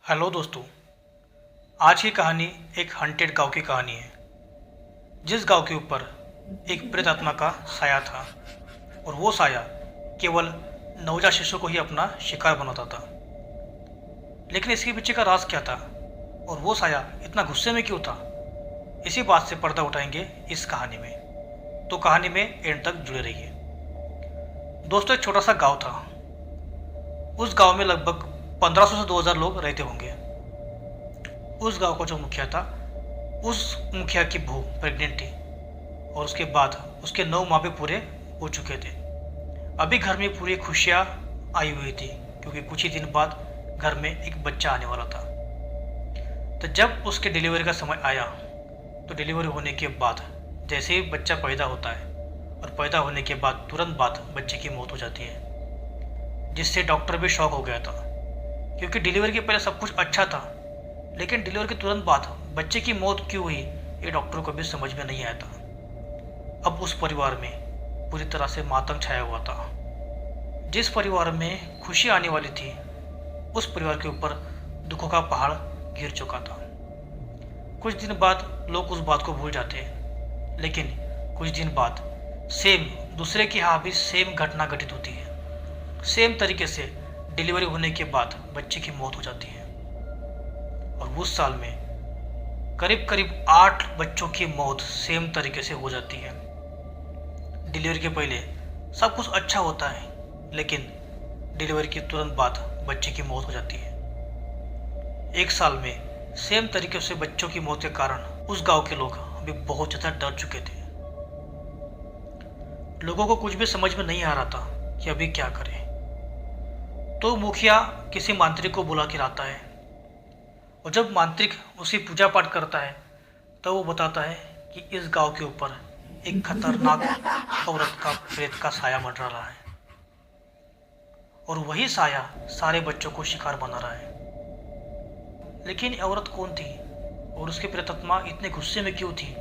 Hello दोस्तों। आज की कहानी एक हंटेड गांव की कहानी है, जिस गांव के ऊपर एक प्रेत आत्मा का साया था और वो साया केवल नवजात शिशु को ही अपना शिकार बनाता था। लेकिन इसके पीछे का राज क्या था और वो साया इतना गुस्से में क्यों था, इसी बात से पर्दा उठाएंगे इस कहानी में। तो कहानी में एंड तक जुड़े रहिए। दोस्तों, एक छोटा सा गांव था। उस गांव में लगभग 1500 से 2000 लोग रहते होंगे। उस गांव का जो मुखिया था, उस मुखिया की बहू प्रेग्नेंट थी और उसके बाद उसके 9 माह भी पूरे हो चुके थे। अभी घर में पूरी खुशियाँ आई हुई थी, क्योंकि कुछ ही दिन बाद घर में एक बच्चा आने वाला था। तो जब उसके डिलीवरी का समय आया, तो डिलीवरी होने के बाद जैसे ही बच्चा पैदा होता है और पैदा होने के बाद तुरंत बाद बच्चे की मौत हो जाती है, जिससे डॉक्टर भी शॉक हो गया था। क्योंकि डिलीवरी के पहले सब कुछ अच्छा था, लेकिन डिलीवरी के तुरंत बाद बच्चे की मौत क्यों हुई, ये डॉक्टर को भी समझ में नहीं आया था। अब उस परिवार में पूरी तरह से मातम छाया हुआ था। जिस परिवार में खुशी आने वाली थी, उस परिवार के ऊपर दुखों का पहाड़ गिर चुका था। कुछ दिन बाद लोग उस बात को भूल जाते हैं, लेकिन कुछ दिन बाद सेम दूसरे के यहाँ भी सेम घटना घटित होती है। सेम तरीके से डिलीवरी होने के बाद बच्चे की मौत हो जाती है और उस साल में करीब करीब 8 बच्चों की मौत सेम तरीके से हो जाती है। डिलीवरी के पहले सब कुछ अच्छा होता है, लेकिन डिलीवरी के तुरंत बाद बच्चे की मौत हो जाती है। एक साल में सेम तरीके से बच्चों की मौत के कारण उस गांव के लोग भी बहुत ज़्यादा डर चुके थे। लोगों को कुछ भी समझ में नहीं आ रहा था कि अभी क्या करें। तो मुखिया किसी मांत्रिक को बुला के लाता है, और जब मांत्रिक उसी पूजा पाठ करता है तो वो बताता है कि इस गांव के ऊपर एक खतरनाक औरत का प्रेत का साया मंडरा रहा है, और वही साया सारे बच्चों को शिकार बना रहा है। लेकिन ये औरत कौन थी और उसकी प्रेत आत्मा इतने गुस्से में क्यों थी,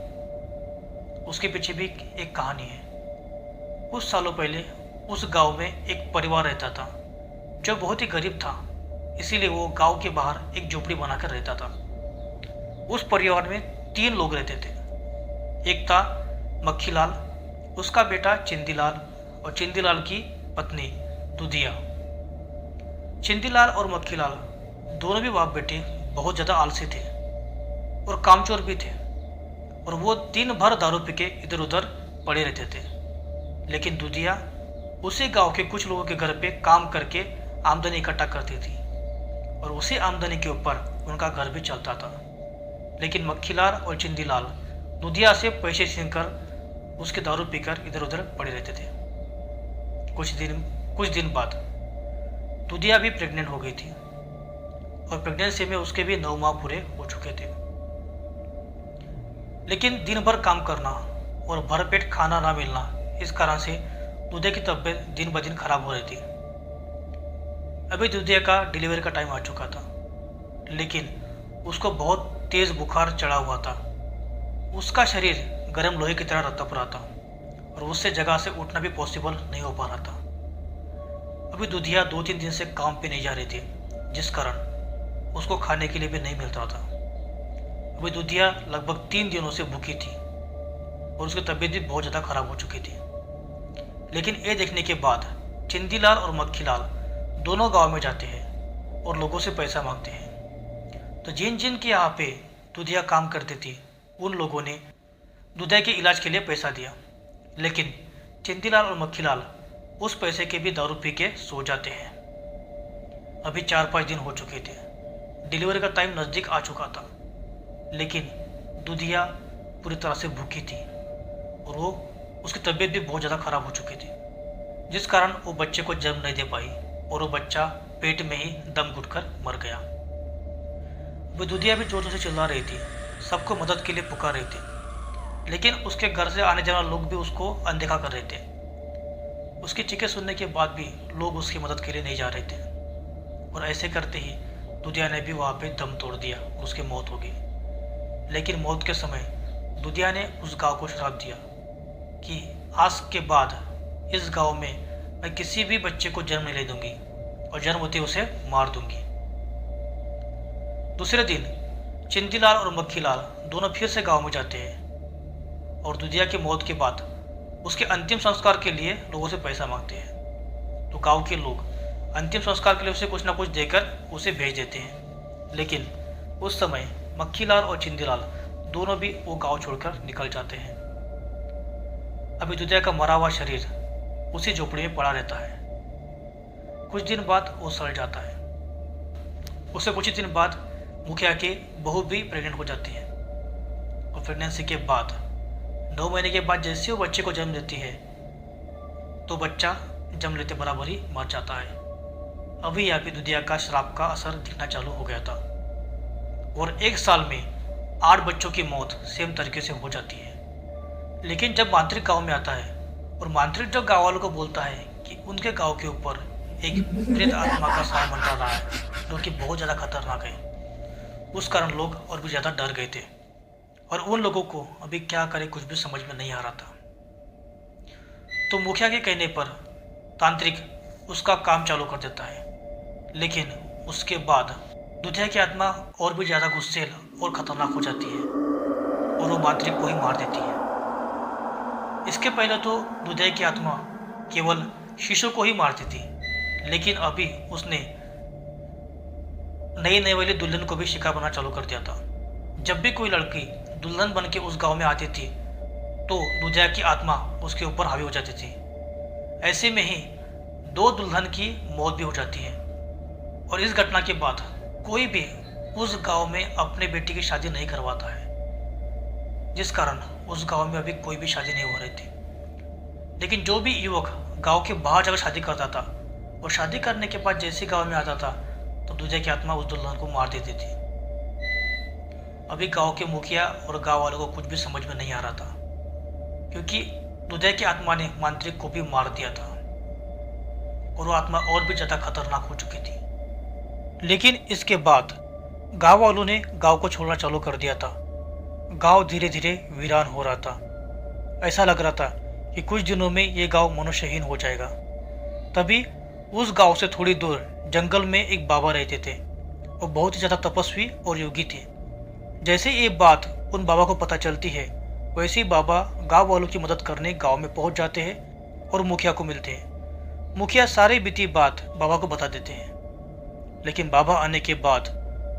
उसके पीछे भी एक कहानी है। कुछ सालों पहले उस गांव में एक परिवार रहता था जो बहुत ही गरीब था, इसीलिए वो गांव के बाहर एक झोपड़ी बनाकर रहता था। उस परिवार में 3 लोग रहते थे। एक था मक्खीलाल, उसका बेटा चिंदीलाल और चिंदीलाल की पत्नी दुधिया। चिंदीलाल और मक्खीलाल दोनों भी बाप बेटे बहुत ज़्यादा आलसी थे और कामचोर भी थे, और वो दिन भर दारू पी के इधर उधर पड़े रहते थे। लेकिन दुधिया उसी गांव के कुछ लोगों के घर पे काम करके आमदनी इकट्ठा करती थी, और उसी आमदनी के ऊपर उनका घर भी चलता था। लेकिन मक्खीलाल और चिंदीलाल दुधिया से पैसे छीनकर उसके दारू पीकर इधर उधर पड़े रहते थे। कुछ दिन बाद दुधिया भी प्रेग्नेंट हो गई थी, और प्रेगनेंसी में उसके भी 9 माह पूरे हो चुके थे। लेकिन दिन भर काम करना और भरपेट खाना ना मिलना, इस कारण से दुधिया की तबीयत दिन ब दिन खराब हो रही थी। अभी दुधिया का डिलीवरी का टाइम आ चुका था, लेकिन उसको बहुत तेज बुखार चढ़ा हुआ था। उसका शरीर गर्म लोहे की तरह तप रहा था, और उससे जगह से उठना भी पॉसिबल नहीं हो पा रहा था। अभी दुधिया 2-3 दिन से काम पे नहीं जा रही थी, जिस कारण उसको खाने के लिए भी नहीं मिलता था। अभी दुधिया लगभग 3 दिनों से भूखी थी, और उसकी तबीयत भी बहुत ज़्यादा खराब हो चुकी थी। लेकिन ये देखने के बाद चिंदीलाल और मक्खीलाल दोनों गांव में जाते हैं और लोगों से पैसा मांगते हैं। तो जिन जिन के यहाँ पे दुधिया काम करती थी, उन लोगों ने दुधिया के इलाज के लिए पैसा दिया। लेकिन चिंदीलाल और मक्खीलाल उस पैसे के भी दारू पी के सो जाते हैं। अभी 4-5 दिन हो चुके थे, डिलीवरी का टाइम नज़दीक आ चुका था, लेकिन दुधिया पूरी तरह से भूखी थी, और वो उसकी तबीयत भी बहुत ज़्यादा खराब हो चुकी थी, जिस कारण वो बच्चे को जन्म नहीं दे पाई, और वो बच्चा पेट में ही दम घुटकर मर गया। वो दुधिया भी जोर से चिल्ला रही थी, सबको मदद के लिए पुकार रही थी, लेकिन उसके घर से आने जाने वाले लोग भी उसको अनदेखा कर रहे थे। उसकी चीखें सुनने के बाद भी लोग उसकी मदद के लिए नहीं जा रहे थे, और ऐसे करते ही दुधिया ने भी वहाँ पे दम तोड़ दिया, उसकी मौत हो गई। लेकिन मौत के समय दुधिया ने उस गांव को श्राप दिया कि आज के बाद इस गांव में मैं किसी भी बच्चे को जन्म नहीं ले दूंगी, और जन्म होते उसे मार दूंगी। दूसरे दिन चिंदीलाल और मक्खीलाल दोनों फिर से गांव में जाते हैं और दुधिया की मौत के बाद उसके अंतिम संस्कार के लिए लोगों से पैसा मांगते हैं। तो गांव के लोग अंतिम संस्कार के लिए उसे कुछ ना कुछ देकर उसे भेज देते हैं। लेकिन उस समय मक्खीलाल और चिंदीलाल दोनों भी वो गांव छोड़कर निकल जाते हैं। अभी दुधिया का मरा हुआ शरीर उसी झोपड़ी में पड़ा रहता है। कुछ दिन बाद वो सड़ जाता है। उससे कुछ ही दिन बाद मुखिया की बहू भी प्रेग्नेंट हो जाती है और प्रेगनेंसी के बाद 9 महीने के बाद जैसे वो बच्चे को जन्म देती है तो बच्चा जन्म लेते बराबर ही मर जाता है। अभी यहाँ पे दुधिया का श्राप का असर दिखना चालू हो गया था और 1 साल में 8 बच्चों की मौत सेम तरीके से हो जाती है। लेकिन जब मांत्रिक गांव में आता है और मांत्रिक जब गांव वालों को बोलता है कि उनके गांव के ऊपर एक प्रेत आत्मा का साया मंडरा रहा है जो कि बहुत ज़्यादा खतरनाक है, उस कारण लोग और भी ज़्यादा डर गए थे और उन लोगों को अभी क्या करें कुछ भी समझ में नहीं आ रहा था। तो मुखिया के कहने पर तांत्रिक उसका काम चालू कर देता है। लेकिन उसके बाद दुधिया की आत्मा और भी ज़्यादा गुस्सेल और ख़तरनाक हो जाती है और वो मांत्रिक को ही मार देती है। इसके पहले तो दुधिया की आत्मा केवल शिशु को ही मारती थी, लेकिन अभी उसने नई नई वाली दुल्हन को भी शिकार बनाना चालू कर दिया था। जब भी कोई लड़की दुल्हन बन के उस गांव में आती थी तो दुधिया की आत्मा उसके ऊपर हावी हो जाती थी। ऐसे में ही 2 दुल्हन की मौत भी हो जाती है और इस घटना के बाद कोई भी उस गांव में अपने बेटी की शादी नहीं करवाता है, जिस कारण उस गांव में अभी कोई भी शादी नहीं हो रही थी। लेकिन जो भी युवक गांव के बाहर जाकर शादी करता था और शादी करने के बाद जैसे गांव में आता था तो दुधिया की आत्मा उस दुल्हन को मार देती थी। अभी गांव के मुखिया और गांव वालों को कुछ भी समझ में नहीं आ रहा था क्योंकि दुधिया की आत्मा ने मांत्रिक को भी मार दिया था और वो आत्मा और भी ज़्यादा खतरनाक हो चुकी थी। लेकिन इसके बाद गांव वालों ने गांव को छोड़ना चालू कर दिया था। गांव धीरे धीरे वीरान हो रहा था। ऐसा लग रहा था कि कुछ दिनों में ये गांव मनुष्यहीन हो जाएगा। तभी उस गांव से थोड़ी दूर जंगल में एक बाबा रहते थे और बहुत ही ज़्यादा तपस्वी और योगी थे। जैसे ये बात उन बाबा को पता चलती है वैसे ही बाबा गांव वालों की मदद करने गांव में पहुंच जाते हैं और मुखिया को मिलते हैं। मुखिया सारी बीती बात बाबा को बता देते हैं। लेकिन बाबा आने के बाद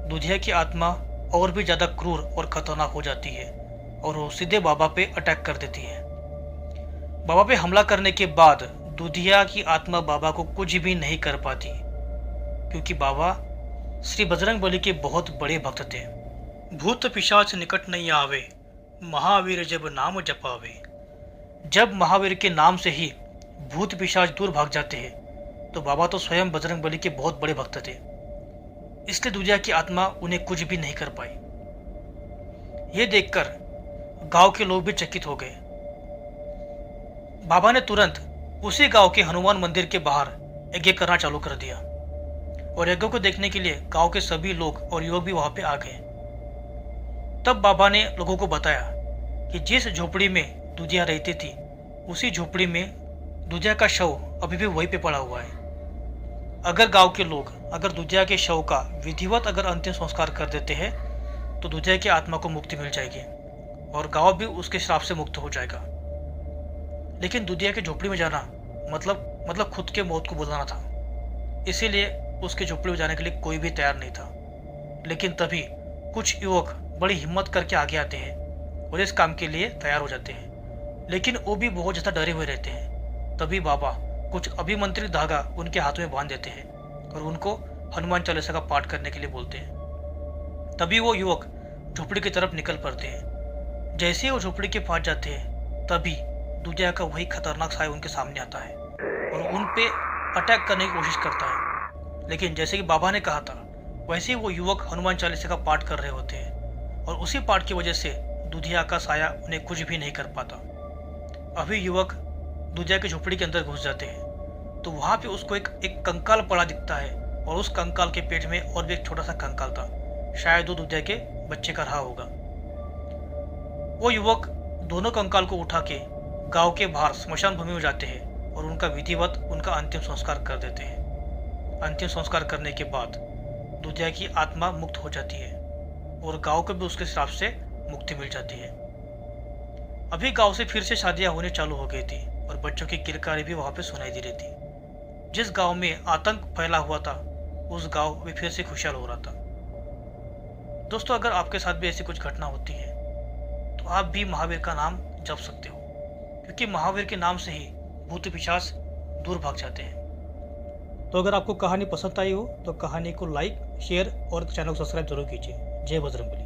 दुधिया की आत्मा और भी ज़्यादा क्रूर और खतरनाक हो जाती है और वो सीधे बाबा पे अटैक कर देती है। बाबा पे हमला करने के बाद दुधिया की आत्मा बाबा को कुछ भी नहीं कर पाती क्योंकि बाबा श्री बजरंग बली के बहुत बड़े भक्त थे। भूत पिशाच निकट नहीं आवे, महावीर जब नाम जपावे। जब महावीर के नाम से ही भूत पिशाच दूर भाग जाते हैं तो बाबा तो स्वयं बजरंग बली के बहुत बड़े भक्त थे, इसलिए दुधिया की आत्मा उन्हें कुछ भी नहीं कर पाई। यह देखकर गांव के लोग भी चकित हो गए। बाबा ने तुरंत उसी गांव के हनुमान मंदिर के बाहर यज्ञ करना चालू कर दिया और यज्ञ को देखने के लिए गांव के सभी लोग और युवक भी वहां पे आ गए। तब बाबा ने लोगों को बताया कि जिस झोपड़ी में दुधिया रहती थी उसी झोपड़ी में दुधिया का शव अभी भी वहीं पे पड़ा हुआ है। अगर गांव के लोग अगर दुधिया के शव का विधिवत अगर अंतिम संस्कार कर देते हैं तो दुधिया की आत्मा को मुक्ति मिल जाएगी और गांव भी उसके श्राप से मुक्त हो जाएगा। लेकिन दुधिया के झोपड़ी में जाना मतलब खुद के मौत को बुलाना था, इसीलिए उसके झोपड़ी में जाने के लिए कोई भी तैयार नहीं था। लेकिन तभी कुछ युवक बड़ी हिम्मत करके आगे आते हैं और इस काम के लिए तैयार हो जाते हैं, लेकिन वो भी बहुत ज़्यादा डरे हुए रहते हैं। तभी बाबा कुछ अभिमंत्रित धागा उनके हाथ में बांध देते हैं और उनको हनुमान चालीसा का पाठ करने के लिए बोलते हैं। तभी वो युवक झोपड़ी की तरफ निकल पड़ते हैं। जैसे ही वो झोपड़ी के पास जाते हैं तभी दुधिया का वही खतरनाक साया उनके सामने आता है और उन पे अटैक करने की कोशिश करता है। लेकिन जैसे कि बाबा ने कहा था वैसे ही वो युवक हनुमान चालीसा का पाठ कर रहे होते हैं और उसी पाठ की वजह से दुधिया का साया उन्हें कुछ भी नहीं कर पाता। अभी युवक दुधिया की झोपड़ी के अंदर घुस जाते हैं तो वहाँ पे उसको एक कंकाल पड़ा दिखता है और उस कंकाल के पेट में और भी एक छोटा सा कंकाल था, शायद वो दुधिया के बच्चे का रहा होगा। वो युवक दोनों कंकाल को उठा के गांव के बाहर स्मशान भूमि में जाते हैं और उनका विधिवत उनका अंतिम संस्कार कर देते हैं। अंतिम संस्कार करने के बाद दुधिया की आत्मा मुक्त हो जाती है और गांव को भी उसके श्राप से मुक्ति मिल जाती है। अभी गांव से फिर से शादियां होने चालू हो गई थी और बच्चों की किलकारी भी वहां पे सुनाई दे रही थी। जिस गांव में आतंक फैला हुआ था उस गांव में फिर से खुशहाल हो रहा था। दोस्तों, अगर आपके साथ भी ऐसी कुछ घटना होती है तो आप भी महावीर का नाम जप सकते हो, क्योंकि महावीर के नाम से ही भूत पिशाच दूर भाग जाते हैं। तो अगर आपको कहानी पसंद आई हो तो कहानी को लाइक, शेयर और चैनल को सब्सक्राइब जरूर कीजिए। जय बजरंगबली।